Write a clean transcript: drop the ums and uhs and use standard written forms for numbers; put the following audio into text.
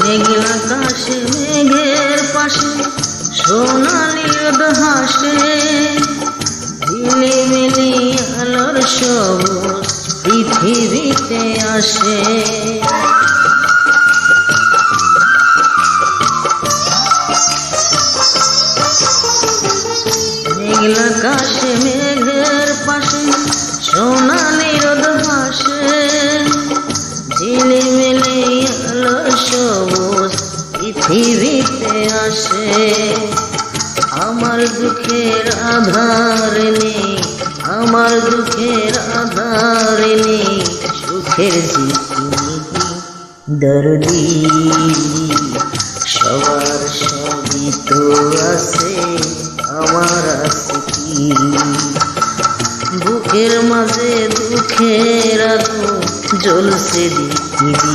মেঘলা আকাশে মেঘের পাশে সোনালি রোদ হাসে, ঝিলিমিলি আলোর সবুজ পৃথিবীতে আসে। মেঘলা আকাশে মেঘের পাশে সোনালি রোদ হাসে, ঝিলিমিলি আলোর সবুজ পৃথিবীতে আসে। আমার দুঃখের আধার নেই, আমার দুঃখের আধার নেই, সুখের জিকিমিকি দরদি। সবার সবই তো আছে, আমার আছে কি? বুকের মাঝে দুঃখের আগুন জ্বলছে দিকি।